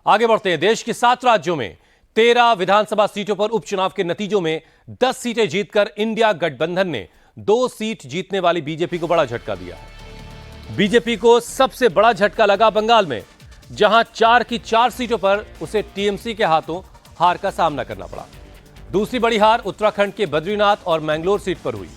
आगे बढ़ते हैं। देश के 7 राज्यों में 13 विधानसभा सीटों पर उपचुनाव के नतीजों में 10 सीटें जीतकर इंडिया गठबंधन ने 2 सीट जीतने वाली बीजेपी को बड़ा झटका दिया है। बीजेपी को सबसे बड़ा झटका लगा बंगाल में, जहां 4 की 4 सीटों पर उसे टीएमसी के हाथों हार का सामना करना पड़ा। दूसरी बड़ी हार उत्तराखंड के बद्रीनाथ और मैंगलोर सीट पर हुई।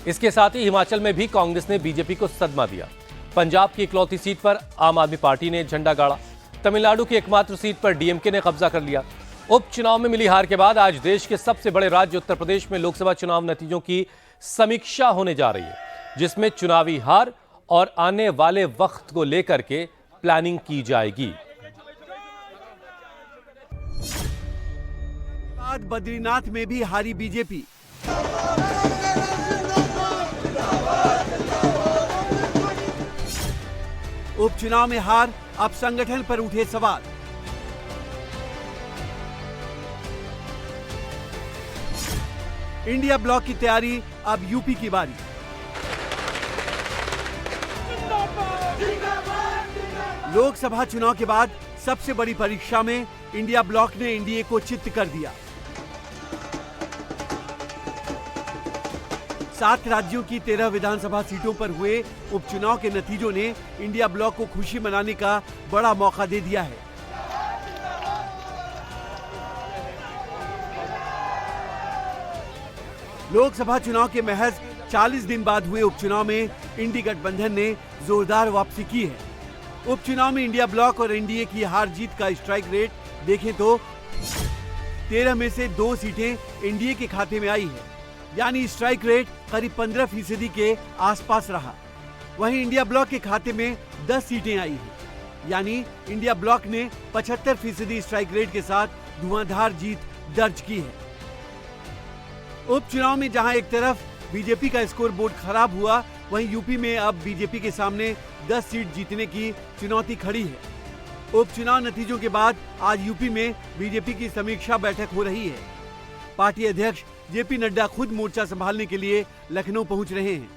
इसके साथ ही हिमाचल में भी कांग्रेस ने बीजेपी को सदमा दिया। पंजाब की इकलौती सीट पर आम आदमी पार्टी ने झंडा गाड़ा। तमिलनाडु की एकमात्र सीट पर डीएमके ने कब्जा कर लिया। उपचुनाव में मिली हार के बाद आज देश के सबसे बड़े राज्य उत्तर प्रदेश में लोकसभा चुनाव नतीजों की समीक्षा होने जा रही है, जिसमें चुनावी हार और आने वाले वक्त को लेकर के प्लानिंग की जाएगी। बद्रीनाथ में भी हारी बीजेपी। उपचुनाव में हार, अब संगठन पर उठे सवाल। इंडिया ब्लॉक की तैयारी, अब यूपी की बारी। लोकसभा चुनाव के बाद सबसे बड़ी परीक्षा में इंडिया ब्लॉक ने एनडीए को चित्त कर दिया। 7 राज्यों की 13 विधानसभा सीटों पर हुए उपचुनाव के नतीजों ने इंडिया ब्लॉक को खुशी मनाने का बड़ा मौका दे दिया है। लोकसभा चुनाव के महज 40 दिन बाद हुए उपचुनाव में इंडी गठबंधन ने जोरदार वापसी की है। उपचुनाव में इंडिया ब्लॉक और एनडीए की हार जीत का स्ट्राइक रेट देखें तो 13 में से 2 सीटें एनडीए के खाते में आई है, यानी स्ट्राइक रेट करीब 15% के आसपास रहा। वहीं इंडिया ब्लॉक के खाते में 10 सीटें आई हैं, यानी इंडिया ब्लॉक ने 75% स्ट्राइक रेट के साथ धुआंधार जीत दर्ज की है। उपचुनाव में जहां एक तरफ बीजेपी का स्कोर बोर्ड खराब हुआ, वहीं यूपी में अब बीजेपी के सामने 10 सीट जीतने की चुनौती खड़ी है। उपचुनाव नतीजों के बाद आज यूपी में बीजेपी की समीक्षा बैठक हो रही है। पार्टी अध्यक्ष जेपी नड्डा खुद मोर्चा संभालने के लिए लखनऊ पहुंच रहे हैं।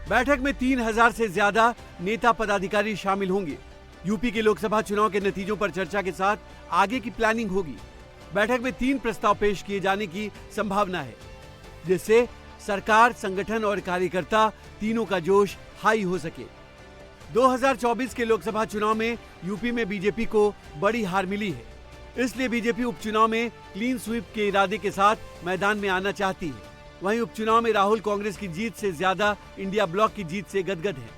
बैठक में 3000 से ज्यादा नेता पदाधिकारी शामिल होंगे। यूपी के लोकसभा चुनाव के नतीजों पर चर्चा के साथ आगे की प्लानिंग होगी। बैठक में 3 प्रस्ताव पेश किए जाने की संभावना है, जिससे सरकार, संगठन और कार्यकर्ता तीनों का जोश हाई हो सके। 2024 के लोकसभा चुनाव में यूपी में बीजेपी को बड़ी हार मिली है, इसलिए बीजेपी उपचुनाव में क्लीन स्वीप के इरादे के साथ मैदान में आना चाहती है। वहीं उपचुनाव में राहुल कांग्रेस की जीत से ज्यादा इंडिया ब्लॉक की जीत से गदगद है।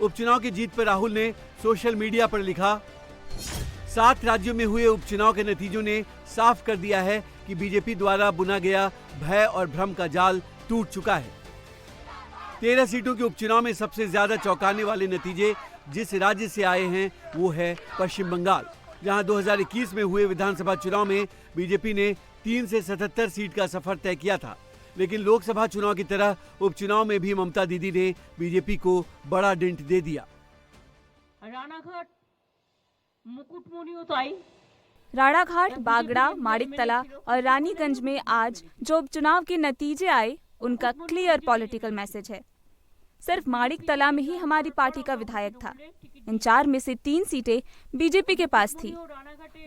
उपचुनाव की जीत पर राहुल ने सोशल मीडिया पर लिखा, 7 राज्यों में हुए उपचुनाव के नतीजों ने साफ कर दिया है कि बीजेपी द्वारा बुना गया भय और भ्रम का जाल टूट चुका है। 13 सीटों के उपचुनाव में सबसे ज्यादा चौंकाने वाले नतीजे जिस राज्य से आए हैं वो है पश्चिम बंगाल, जहां 2021 में हुए विधानसभा चुनाव में बीजेपी ने 3 से 77 सीट का सफर तय किया था। लेकिन लोकसभा चुनाव की तरह उपचुनाव में भी ममता दीदी ने बीजेपी को बड़ा डेंट दे दिया। रानाघाट, मुकुटमणियों तो आई। राणाघाट, बागड़ा, माणिकतला और रानीगंज में आज जो उपचुनाव के नतीजे आए, उनका क्लियर पॉलिटिकल मैसेज है। सिर्फ माणिकतला में ही हमारी पार्टी का विधायक था। इन 4 में से 3 सीटें बीजेपी के पास थी।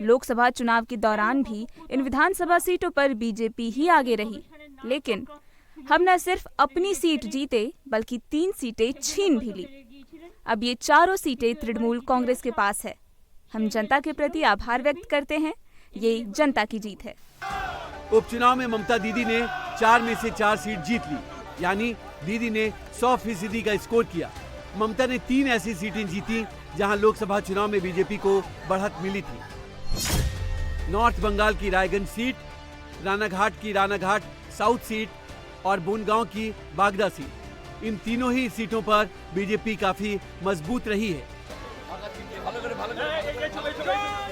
लोकसभा चुनाव के दौरान भी इन विधानसभा सीटों पर बीजेपी ही आगे रही, लेकिन हम न सिर्फ अपनी सीट जीते बल्कि 3 सीटें छीन भी ली। अब ये 4 सीटें तृणमूल कांग्रेस के पास है। हम जनता के प्रति आभार व्यक्त करते हैं। ये जनता की जीत है। उपचुनाव में ममता दीदी ने 4 में से 4 सीट जीत ली, यानी दीदी ने 100% का स्कोर किया। ममता ने 3 ऐसी सीटें जीती जहां लोकसभा चुनाव में बीजेपी को बढ़त मिली थी। नॉर्थ बंगाल की रायगंज सीट, रानाघाट की रानाघाट साउथ सीट और बोनगांव की बागदा सीट। इन तीनों ही सीटों पर बीजेपी काफी मजबूत रही है।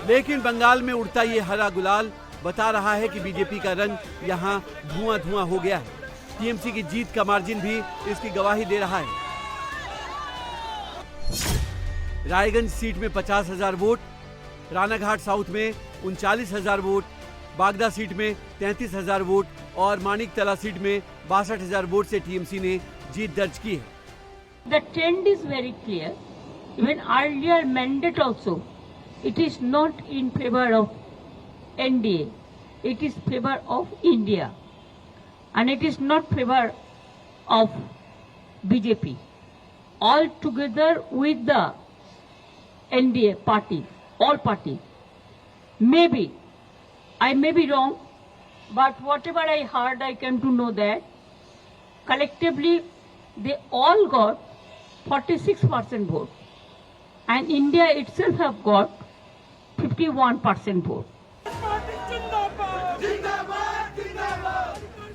लेकिन बंगाल में उड़ता ये हरा गुलाल बता रहा है कि बीजेपी का रंग यहाँ धुआं धुआं हो गया है। टीएमसी की जीत का मार्जिन भी इसकी गवाही दे रहा है। रायगंज सीट में 50,000 वोट, रानाघाट साउथ में 39,000 वोट, बागदा सीट में 33,000 वोट और माणिकतला सीट में 62,000 वोट से टीएमसी ने जीत दर्ज की है। The trend is very clear. Even earlier mandate also, it is not in favor of NDA. It is favor of India, and it is not favor of BJP. All together with the NDA party, all party. Maybe I may be wrong, but whatever I heard, I came to know that collectively they all got 46% vote, and India itself have got 51% vote.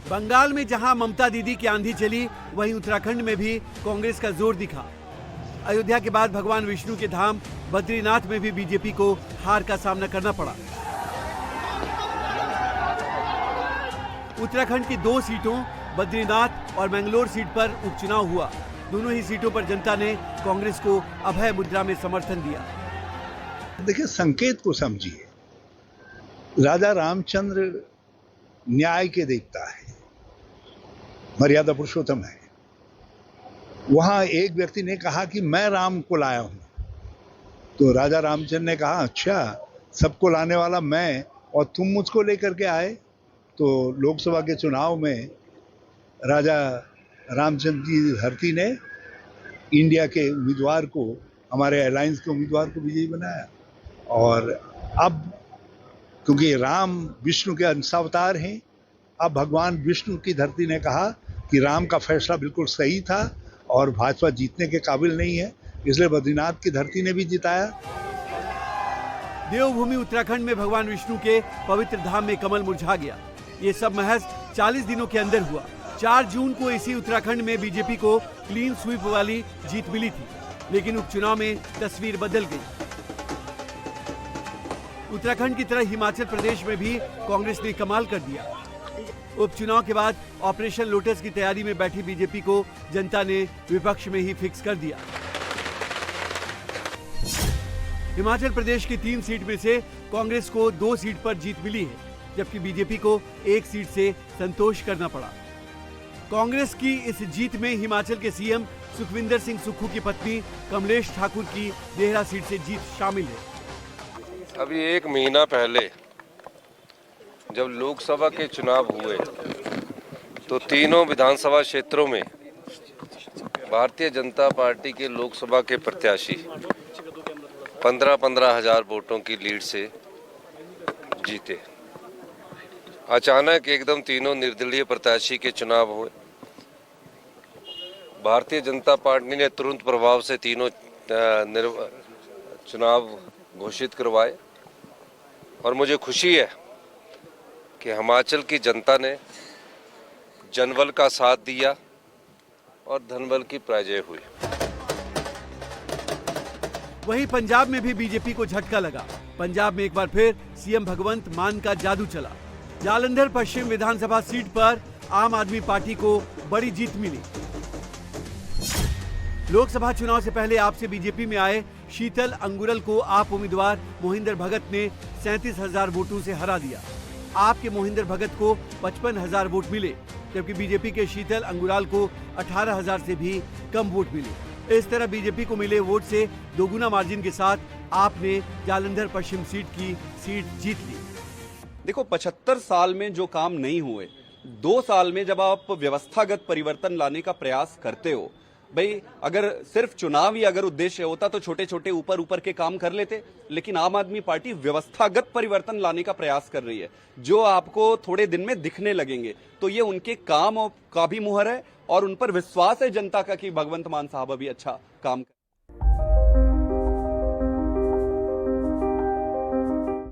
Bengal में जहां ममता दीदी की आंधी चली, वहीं उत्तराखंड में भी कांग्रेस का जोर दिखा। अयोध्या के बाद भगवान विष्णु के धाम बद्रीनाथ में भी बीजेपी को हार का सामना करना पड़ा। उत्तराखंड की 2 सीटों बद्रीनाथ और मैंगलोर सीट पर उपचुनाव हुआ। दोनों ही सीटों पर जनता ने कांग्रेस को अभय मुद्रा में समर्थन दिया। देखिए, संकेत को समझिए। राजा रामचंद्र न्याय के देवता है, मर्यादा पुरुषोत्तम है। वहां एक व्यक्ति ने कहा कि मैं राम को लाया हूं, तो राजा रामचंद्र ने कहा, अच्छा, सबको लाने वाला मैं और तुम मुझको लेकर के आए। तो लोकसभा के चुनाव में राजा रामचंद्र की धरती ने इंडिया के उम्मीदवार को, हमारे अलायंस के उम्मीदवार को विजयी बनाया। और अब क्योंकि राम विष्णु के अंशावतार हैं, अब भगवान विष्णु की धरती ने कहा कि राम का फैसला बिल्कुल सही था और भाजपा जीतने के काबिल नहीं है, इसलिए बद्रीनाथ की धरती ने भी जिताया। देवभूमि उत्तराखंड में भगवान विष्णु के पवित्र धाम में कमल मुरझा गया। ये सब महज 40 दिनों के अंदर हुआ। 4 जून को इसी उत्तराखंड में बीजेपी को क्लीन स्वीप वाली जीत मिली थी, लेकिन उपचुनाव में तस्वीर बदल गई। उत्तराखंड की तरह हिमाचल प्रदेश में भी कांग्रेस ने कमाल कर दिया। उपचुनाव के बाद ऑपरेशन लोटस की तैयारी में बैठी बीजेपी को जनता ने विपक्ष में ही फिक्स कर दिया। हिमाचल प्रदेश की 3 सीट में से कांग्रेस को 2 सीट पर जीत मिली है, जबकि बीजेपी को 1 सीट से संतोष करना पड़ा। कांग्रेस की इस जीत में हिमाचल के सीएम सुखविंदर सिंह सुक्खू की पत्नी कमलेश ठाकुर की देहरा सीट से जीत शामिल है। अभी 1 महीना पहले जब लोकसभा के चुनाव हुए तो तीनों विधानसभा क्षेत्रों में भारतीय जनता पार्टी के लोकसभा के प्रत्याशी 15-15 हजार वोटों की लीड से जीते। अचानक एकदम तीनों निर्दलीय प्रत्याशी के चुनाव हुए। भारतीय जनता पार्टी ने तुरंत प्रभाव से तीनों चुनाव घोषित करवाए और मुझे खुशी है कि हिमाचल की जनता ने जनबल का साथ दिया और धनबल की पराजय हुई। वहीं पंजाब में भी बीजेपी को झटका लगा। पंजाब में एक बार फिर सीएम भगवंत मान का जादू चला। जालंधर पश्चिम विधानसभा सीट पर आम आदमी पार्टी को बड़ी जीत मिली। लोकसभा चुनाव से पहले आप से बीजेपी में आए शीतल अंगुरल को आप उम्मीदवार मोहिंदर भगत ने 37,000 वोटों से हरा दिया। आपके मोहिंदर भगत को 55,000 वोट मिले, जबकि बीजेपी के शीतल अंगुराल को 18,000 से भी कम वोट मिले। इस तरह बीजेपी को मिले वोट से दोगुना मार्जिन के साथ आपने जालंधर पश्चिम सीट की सीट जीत ली। देखो, 75 साल में जो काम नहीं हुए, 2 साल में जब आप व्यवस्थागत परिवर्तन लाने का प्रयास करते हो, भाई अगर सिर्फ चुनाव ही अगर उद्देश्य होता तो छोटे छोटे ऊपर के काम कर लेते, लेकिन आम आदमी पार्टी व्यवस्थागत परिवर्तन लाने का प्रयास कर रही है, जो आपको थोड़े दिन में दिखने लगेंगे। तो ये उनके काम का भी मुहर है और उन पर विश्वास है जनता का कि भगवंत मान साहब अभी अच्छा काम